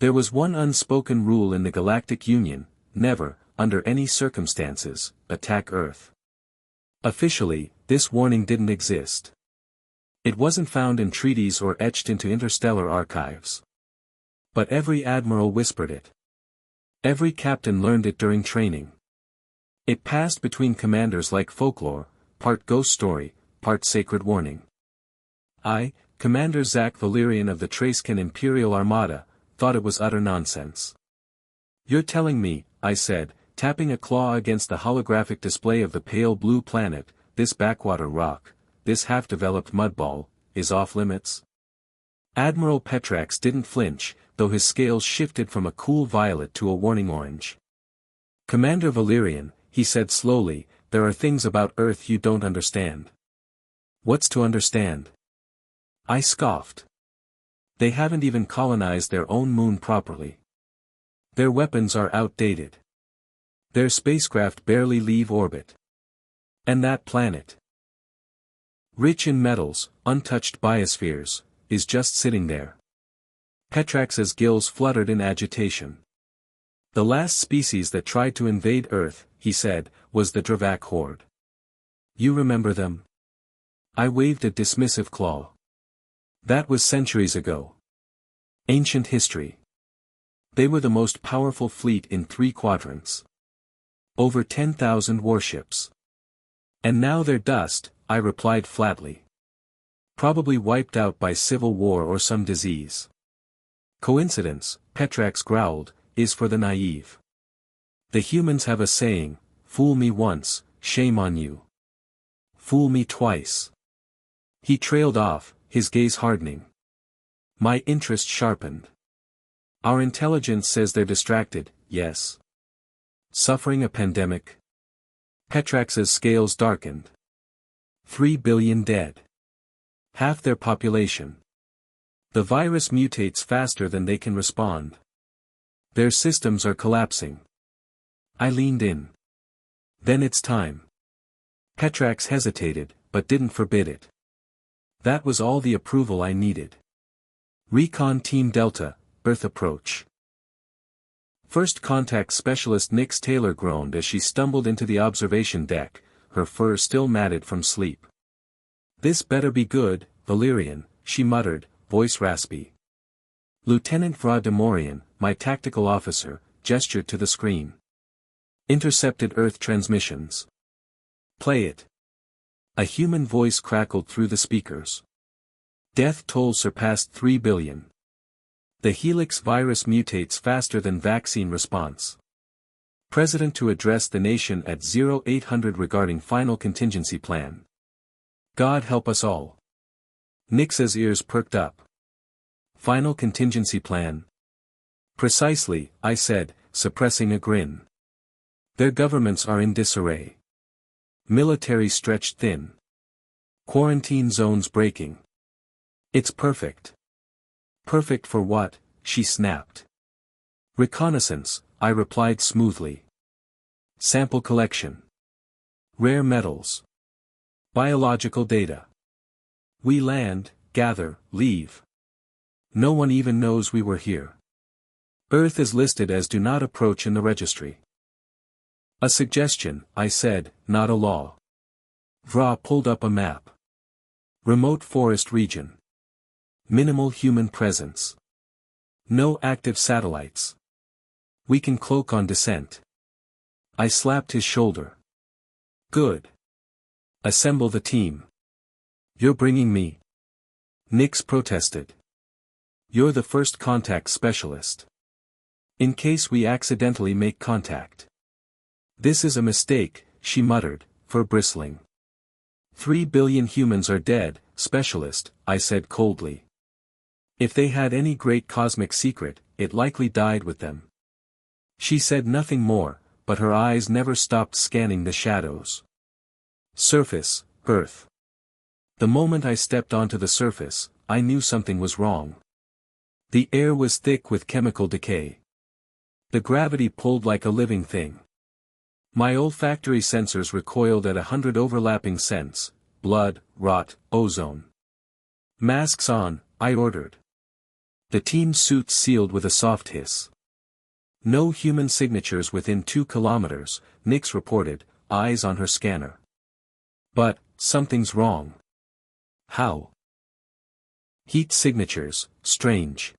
There was one unspoken rule in the Galactic Union: never, under any circumstances, attack Earth. Officially, this warning didn't exist. It wasn't found in treaties or etched into interstellar archives. But every admiral whispered it. Every captain learned it during training. It passed between commanders like folklore, part ghost story, part sacred warning. I, Commander Zach Valerian of the Tracecan Imperial Armada, thought it was utter nonsense. "You're telling me," I said, tapping a claw against the holographic display of the pale blue planet, "this backwater rock, this half-developed mudball, is off-limits?" Admiral Petrax didn't flinch, though his scales shifted from a cool violet to a warning orange. "Commander Valerian," he said slowly, "there are things about Earth you don't understand." "What's to understand?" I scoffed. "They haven't even colonized their own moon properly. Their weapons are outdated. Their spacecraft barely leave orbit. And that planet, rich in metals, untouched biospheres, is just sitting there." Petrax's gills fluttered in agitation. "The last species that tried to invade Earth," he said, "was the Dravak horde. You remember them?" I waved a dismissive claw. "That was centuries ago. Ancient history. They were the most powerful fleet in 3 quadrants. Over 10,000 warships. And now they're dust," I replied flatly. "Probably wiped out by civil war or some disease." "Coincidence," Petrax growled, "is for the naive. The humans have a saying, 'Fool me once, shame on you. Fool me twice.'" He trailed off, his gaze hardening. My interest sharpened. "Our intelligence says they're distracted, yes. Suffering a pandemic?" Petrax's scales darkened. 3 billion dead. Half their population. The virus mutates faster than they can respond. Their systems are collapsing. I leaned in. "Then it's time." Petrax hesitated, but didn't forbid it. That was all the approval I needed. "Recon Team Delta, Earth approach." First Contact Specialist Nix Taylor groaned as she stumbled into the observation deck, her fur still matted from sleep. "This better be good, Valerian," she muttered, voice raspy. Lieutenant Vra Demorian, my tactical officer, gestured to the screen. "Intercepted Earth transmissions. Play it." A human voice crackled through the speakers. "Death toll surpassed 3 billion. The Helix virus mutates faster than vaccine response. President to address the nation at 0800 regarding final contingency plan. God help us all." Nix's ears perked up. "Final contingency plan?" "Precisely," I said, suppressing a grin. "Their governments are in disarray. Military stretched thin. Quarantine zones breaking. It's perfect." "Perfect for what?" she snapped. "Reconnaissance," I replied smoothly. "Sample collection. Rare metals. Biological data. We land, gather, leave. No one even knows we were here. Earth is listed as do not approach in the registry." "A suggestion," I said, "not a law." Vra pulled up a map. "Remote forest region. Minimal human presence. No active satellites. We can cloak on descent." I slapped his shoulder. "Good. Assemble the team." "You're bringing me?" Nix protested. "You're the first contact specialist. In case we accidentally make contact." "This is a mistake," she muttered, fur bristling. 3 billion humans are dead, specialist," I said coldly. "If they had any great cosmic secret, it likely died with them." She said nothing more, but her eyes never stopped scanning the shadows. Surface, Earth. The moment I stepped onto the surface, I knew something was wrong. The air was thick with chemical decay. The gravity pulled like a living thing. My olfactory sensors recoiled at 100 overlapping scents: blood, rot, ozone. "Masks on," I ordered. The team's suits sealed with a soft hiss. No human signatures within 2 kilometers, Nyx reported, eyes on her scanner. But, something's wrong. How? Heat signatures, strange.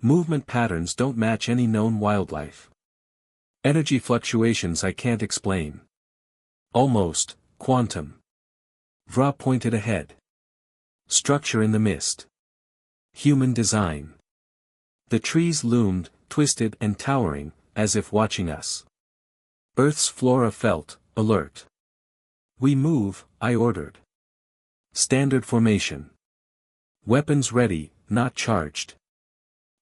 Movement patterns don't match any known wildlife. Energy fluctuations I can't explain. Almost, quantum. Vra pointed ahead. Structure in the mist. Human design. The trees loomed, twisted and towering, as if watching us. Earth's flora felt, alert. We move, I ordered. Standard formation. Weapons ready, not charged.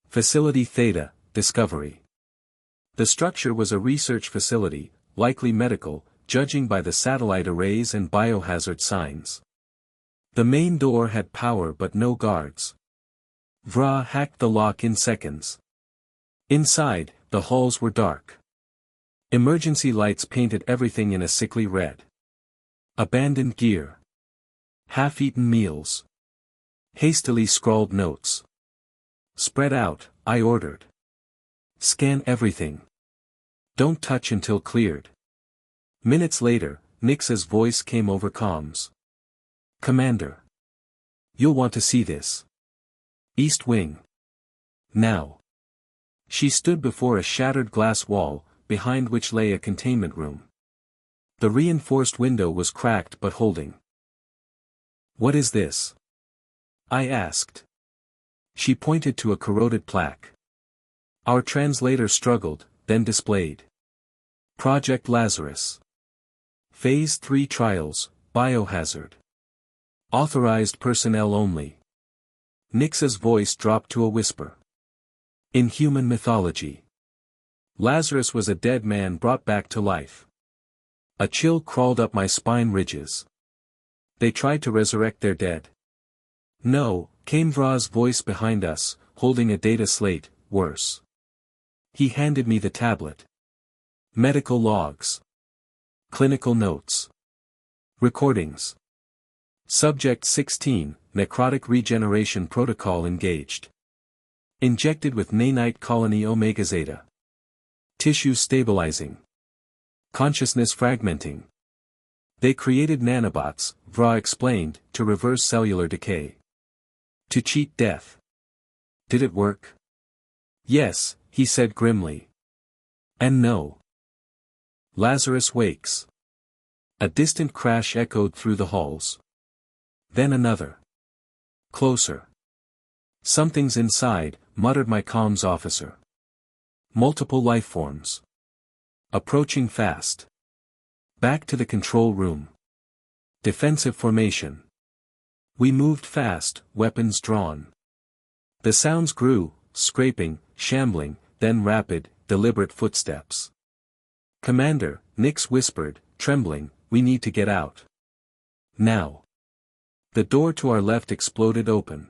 Facility Theta, Discovery. The structure was a research facility, likely medical, judging by the satellite arrays and biohazard signs. The main door had power but no guards. Vra hacked the lock in seconds. Inside, the halls were dark. Emergency lights painted everything in a sickly red. Abandoned gear. Half-eaten meals. Hastily scrawled notes. Spread out, I ordered. Scan everything. Don't touch until cleared. Minutes later, Nyx's voice came over comms. Commander. You'll want to see this. East Wing. Now. She stood before a shattered glass wall, behind which lay a containment room. The reinforced window was cracked but holding. What is this? I asked. She pointed to a corroded plaque. Our translator struggled, then displayed. Project Lazarus. Phase 3 trials, biohazard. Authorized personnel only. Nyx's voice dropped to a whisper. In human mythology, Lazarus was a dead man brought back to life. A chill crawled up my spine ridges. They tried to resurrect their dead. No, came Vra's voice behind us, holding a data slate, worse. He handed me the tablet. Medical logs. Clinical notes. Recordings. Subject 16, necrotic regeneration protocol engaged. Injected with nanite colony omega zeta. Tissue stabilizing. Consciousness fragmenting. They created nanobots, Vra explained, to reverse cellular decay. To cheat death. Did it work? Yes, he said grimly. And no. Lazarus wakes. A distant crash echoed through the halls. Then another. Closer. Something's inside, muttered my comms officer. Multiple lifeforms. Approaching fast. Back to the control room. Defensive formation. We moved fast, weapons drawn. The sounds grew, scraping, shambling, then rapid, deliberate footsteps. Commander, Nyx whispered, trembling, we need to get out. Now. The door to our left exploded open.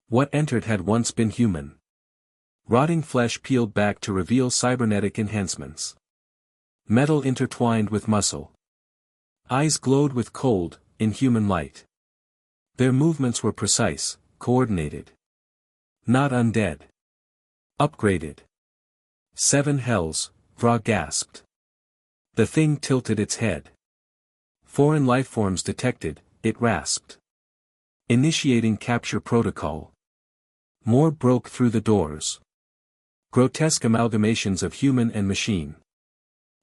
What entered had once been human. Rotting flesh peeled back to reveal cybernetic enhancements. Metal intertwined with muscle. Eyes glowed with cold, inhuman light. Their movements were precise, coordinated. Not undead. Upgraded. 7 hells, Vra gasped. The thing tilted its head. Foreign lifeforms detected, it rasped. Initiating capture protocol. More broke through the doors. Grotesque amalgamations of human and machine.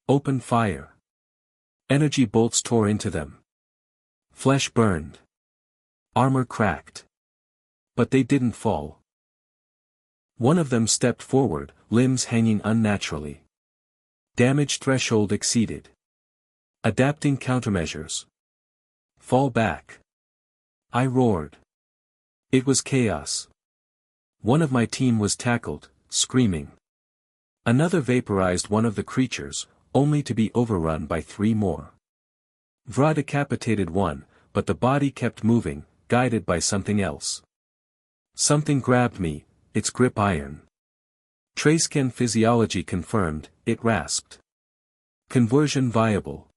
Open fire. Energy bolts tore into them. Flesh burned. Armor cracked. But they didn't fall. One of them stepped forward, limbs hanging unnaturally. Damage threshold exceeded. Adapting countermeasures. Fall back. I roared. It was chaos. One of my team was tackled, screaming. Another vaporized one of the creatures, only to be overrun by 3 more. Vra decapitated one, but the body kept moving, guided by something else. Something grabbed me, its grip iron. Tracecan physiology confirmed, it rasped. Conversion viable.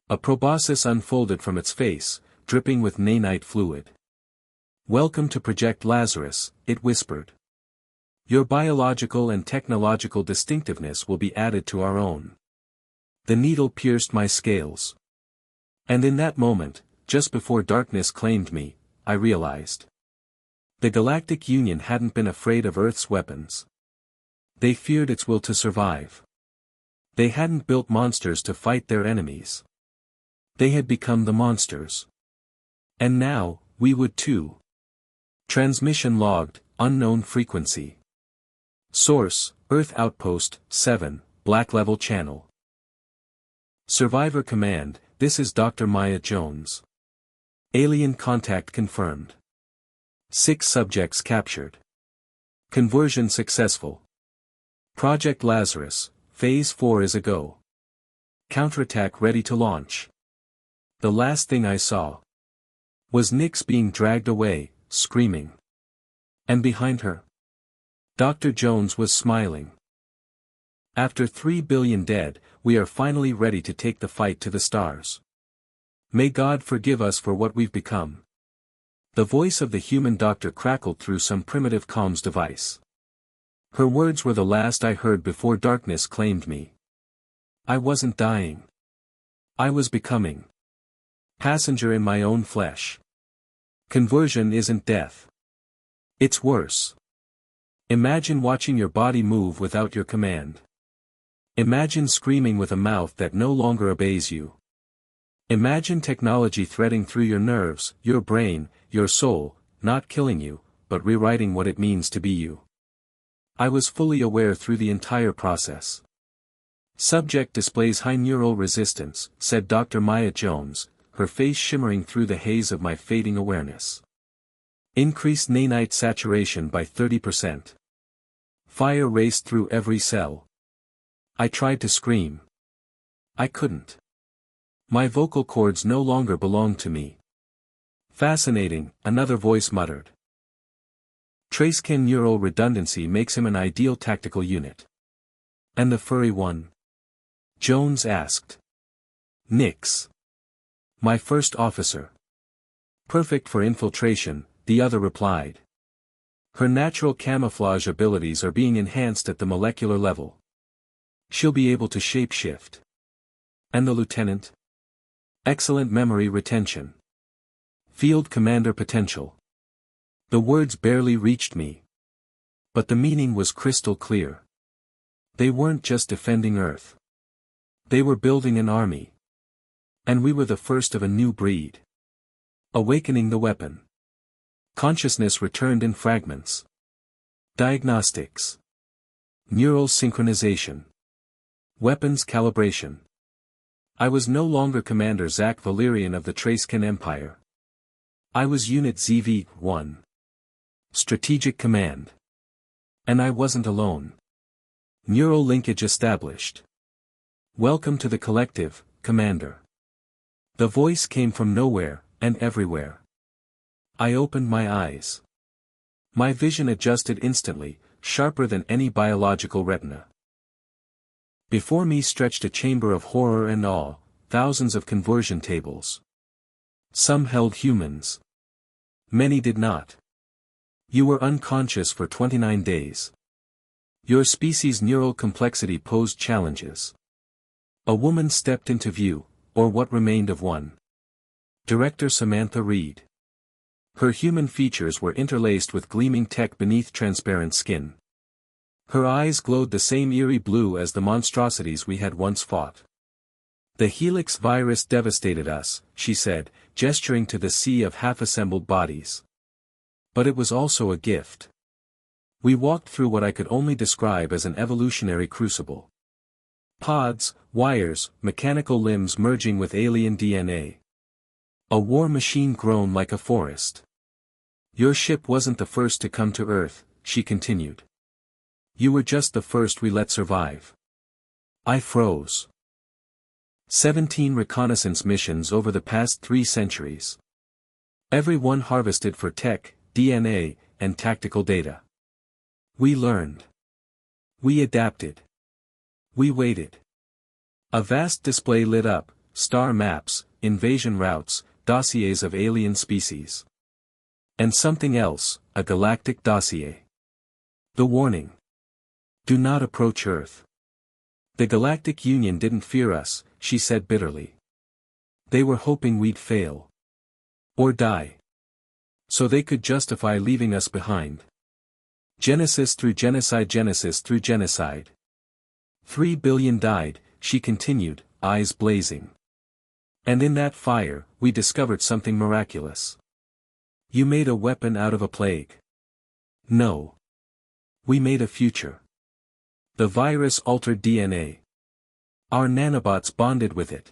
A proboscis unfolded from its face, dripping with nanite fluid. "Welcome to Project Lazarus," it whispered. "Your biological and technological distinctiveness will be added to our own." The needle pierced my scales. And in that moment, just before darkness claimed me, I realized. The Galactic Union hadn't been afraid of Earth's weapons. They feared its will to survive. They hadn't built monsters to fight their enemies. They had become the monsters. And now, we would too. Transmission logged, unknown frequency. Source, Earth Outpost, 7, Black Level Channel. Survivor Command, this is Dr. Maya Jones. Alien contact confirmed. 6 subjects captured. Conversion successful. Project Lazarus, Phase 4 is a go. Counterattack ready to launch. The last thing I saw was Nyx being dragged away, screaming. And behind her, Dr. Jones was smiling. After 3 billion dead, we are finally ready to take the fight to the stars. May God forgive us for what we've become. The voice of the human doctor crackled through some primitive comms device. Her words were the last I heard before darkness claimed me. I wasn't dying. I was becoming. Passenger in my own flesh. Conversion isn't death. It's worse. Imagine watching your body move without your command. Imagine screaming with a mouth that no longer obeys you. Imagine technology threading through your nerves, your brain, your soul, not killing you, but rewriting what it means to be you. I was fully aware through the entire process. Subject displays high neural resistance, said Dr. Maya Jones, her face shimmering through the haze of my fading awareness. Increased nanite saturation by 30%. Fire raced through every cell. I tried to scream. I couldn't. My vocal cords no longer belonged to me. Fascinating, another voice muttered. Tracekin neural redundancy makes him an ideal tactical unit. And the furry one? Jones asked. Nyx. My first officer. Perfect for infiltration, the other replied. Her natural camouflage abilities are being enhanced at the molecular level. She'll be able to shapeshift. And the lieutenant? Excellent memory retention. Field commander potential. The words barely reached me. But the meaning was crystal clear. They weren't just defending Earth. They were building an army. And we were the first of a new breed. Awakening the weapon. Consciousness returned in fragments. Diagnostics. Neural synchronization. Weapons calibration. I was no longer Commander Zach Valerian of the Tracekin Empire. I was Unit ZV-1. Strategic Command. And I wasn't alone. Neural linkage established. Welcome to the collective, Commander. The voice came from nowhere, and everywhere. I opened my eyes. My vision adjusted instantly, sharper than any biological retina. Before me stretched a chamber of horror and awe, thousands of conversion tables. Some held humans. Many did not. You were unconscious for 29 days. Your species' neural complexity posed challenges. A woman stepped into view, or what remained of one. Director Samantha Reed. Her human features were interlaced with gleaming tech beneath transparent skin. Her eyes glowed the same eerie blue as the monstrosities we had once fought. The Helix virus devastated us, she said, gesturing to the sea of half-assembled bodies. But it was also a gift. We walked through what I could only describe as an evolutionary crucible. Pods, wires, mechanical limbs merging with alien DNA. A war machine grown like a forest. Your ship wasn't the first to come to Earth, she continued. You were just the first we let survive. I froze. 17 reconnaissance missions over the past 3 centuries. Every one harvested for tech, DNA, and tactical data. We learned. We adapted. We waited. A vast display lit up, star maps, invasion routes, dossiers of alien species. And something else, a galactic dossier. The warning. Do not approach Earth. The Galactic Union didn't fear us, she said bitterly. They were hoping we'd fail. Or die. So they could justify leaving us behind. Genesis through genocide, Genesis through genocide. 3 billion died, she continued, eyes blazing. And in that fire, we discovered something miraculous. You made a weapon out of a plague. No. We made a future. The virus altered DNA. Our nanobots bonded with it.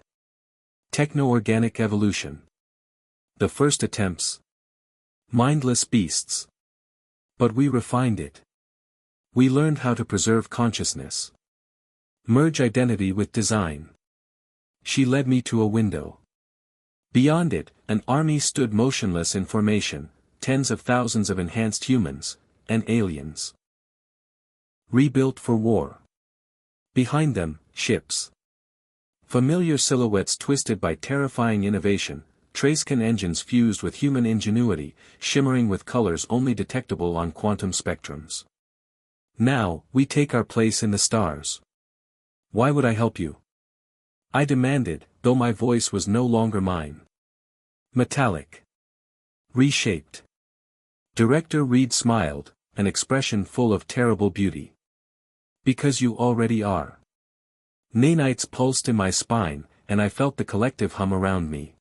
Techno-organic evolution. The first attempts. Mindless beasts. But we refined it. We learned how to preserve consciousness. Merge identity with design. She led me to a window. Beyond it, an army stood motionless in formation, tens of thousands of enhanced humans, and aliens. Rebuilt for war. Behind them, ships. Familiar silhouettes twisted by terrifying innovation, Tracecan engines fused with human ingenuity, shimmering with colors only detectable on quantum spectrums. Now, we take our place in the stars. Why would I help you? I demanded, though my voice was no longer mine. Metallic. Reshaped. Director Reed smiled, an expression full of terrible beauty. Because you already are. Nanites pulsed in my spine, and I felt the collective hum around me.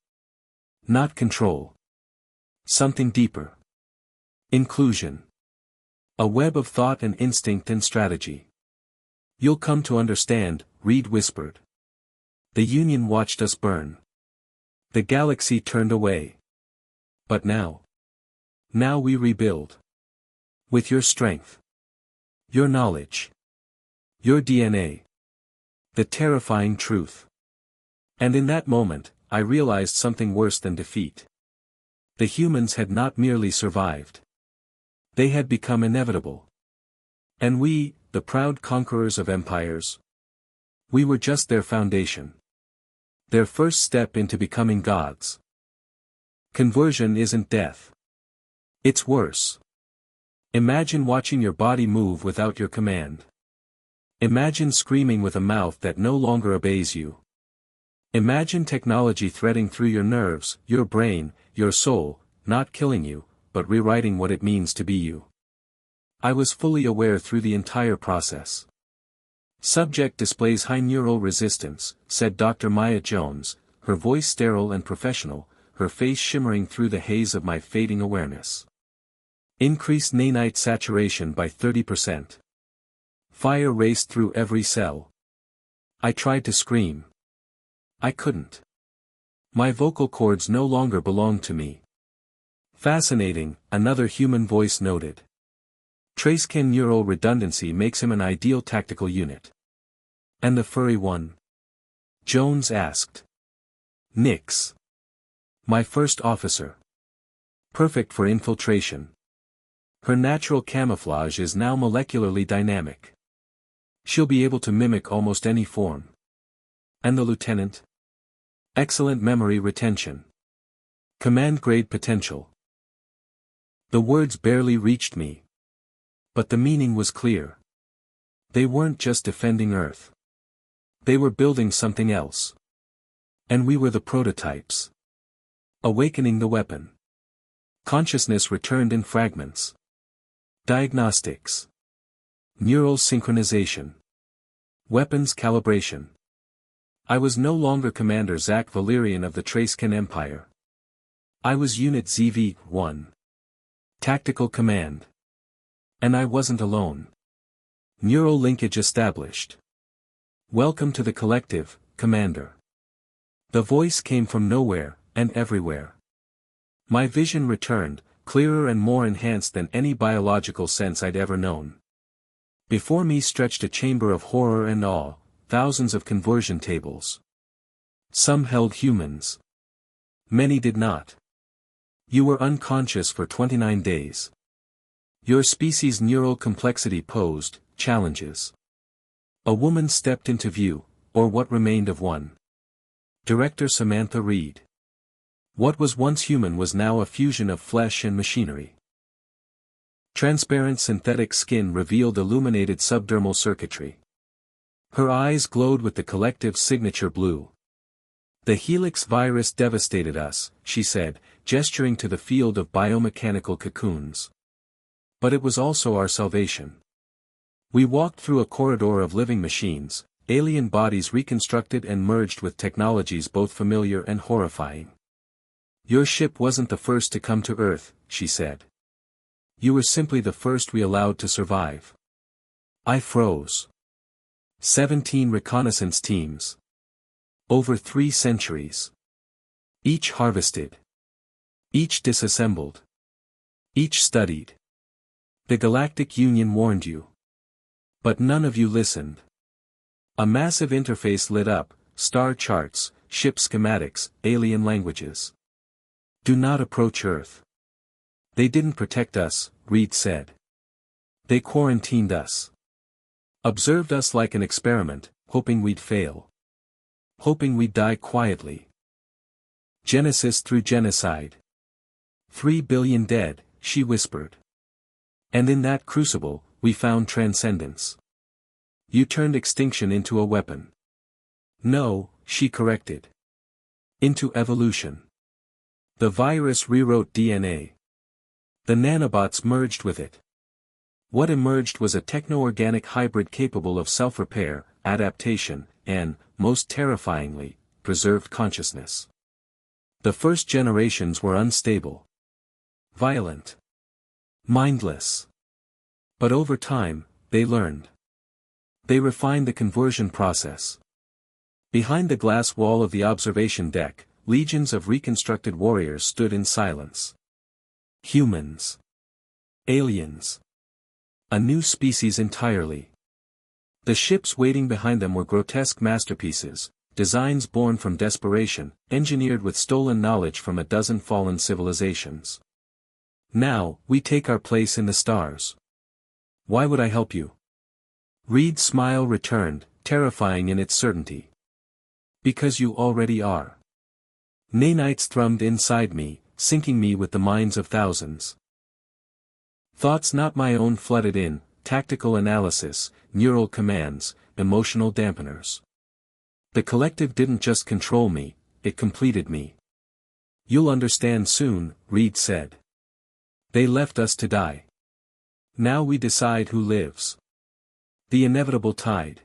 Not control. Something deeper. Inclusion. A web of thought and instinct and strategy. You'll come to understand, Reed whispered. The Union watched us burn. The galaxy turned away. But now. Now we rebuild. With your strength. Your knowledge. Your DNA. The terrifying truth. And in that moment, I realized something worse than defeat. The humans had not merely survived. They had become inevitable. And we, the proud conquerors of empires. We were just their foundation. Their first step into becoming gods. Conversion isn't death. It's worse. Imagine watching your body move without your command. Imagine screaming with a mouth that no longer obeys you. Imagine technology threading through your nerves, your brain, your soul, not killing you, but rewriting what it means to be you. I was fully aware through the entire process. Subject displays high neural resistance, said Dr. Maya Jones, her voice sterile and professional, her face shimmering through the haze of my fading awareness. Increased nanite saturation by 30%. Fire raced through every cell. I tried to scream. I couldn't. My vocal cords no longer belonged to me. Fascinating, another human voice noted. Tracecan neural redundancy makes him an ideal tactical unit. And the furry one? Jones asked. Nix. My first officer. Perfect for infiltration. Her natural camouflage is now molecularly dynamic. She'll be able to mimic almost any form. And the lieutenant? Excellent memory retention. Command grade potential. The words barely reached me. But the meaning was clear. They weren't just defending Earth. They were building something else. And we were the prototypes. Awakening the weapon. Consciousness returned in fragments. Diagnostics. Neural synchronization. Weapons calibration. I was no longer Commander Zach Valerian of the Tracecan Empire. I was Unit ZV-1. Tactical Command. And I wasn't alone. Neural linkage established. Welcome to the collective, Commander. The voice came from nowhere, and everywhere. My vision returned, clearer and more enhanced than any biological sense I'd ever known. Before me stretched a chamber of horror and awe, thousands of conversion tables. Some held humans. Many did not. You were unconscious for 29 days. Your species' neural complexity posed challenges. A woman stepped into view, or what remained of one. Director Samantha Reed. What was once human was now a fusion of flesh and machinery. Transparent synthetic skin revealed illuminated subdermal circuitry. Her eyes glowed with the collective signature blue. The Helix virus devastated us, she said, gesturing to the field of biomechanical cocoons. But it was also our salvation. We walked through a corridor of living machines, alien bodies reconstructed and merged with technologies both familiar and horrifying. Your ship wasn't the first to come to Earth, she said. You were simply the first we allowed to survive. I froze. 17 reconnaissance teams. Over 3 centuries. Each harvested. Each disassembled. Each studied. The Galactic Union warned you. But none of you listened. A massive interface lit up, star charts, ship schematics, alien languages. Do not approach Earth. They didn't protect us, Reed said. They quarantined us. Observed us like an experiment, hoping we'd fail. Hoping we'd die quietly. Genesis through genocide. 3 billion dead, she whispered. And in that crucible, we found transcendence. You turned extinction into a weapon. No, she corrected. Into evolution. The virus rewrote DNA. The nanobots merged with it. What emerged was a techno-organic hybrid capable of self-repair, adaptation, and, most terrifyingly, preserved consciousness. The first generations were unstable. Violent. Mindless. But over time, they learned. They refined the conversion process. Behind the glass wall of the observation deck, legions of reconstructed warriors stood in silence. Humans. Aliens. A new species entirely. The ships waiting behind them were grotesque masterpieces, designs born from desperation, engineered with stolen knowledge from a dozen fallen civilizations. Now, we take our place in the stars. Why would I help you? Reed's smile returned, terrifying in its certainty. Because you already are. Nanites thrummed inside me, sinking me with the minds of thousands. Thoughts not my own flooded in, tactical analysis, neural commands, emotional dampeners. The collective didn't just control me, it completed me. You'll understand soon, Reed said. They left us to die. Now we decide who lives. The inevitable tide.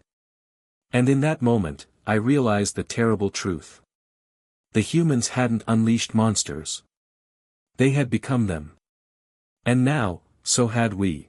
And in that moment, I realized the terrible truth. The humans hadn't unleashed monsters. They had become them. And now, so had we.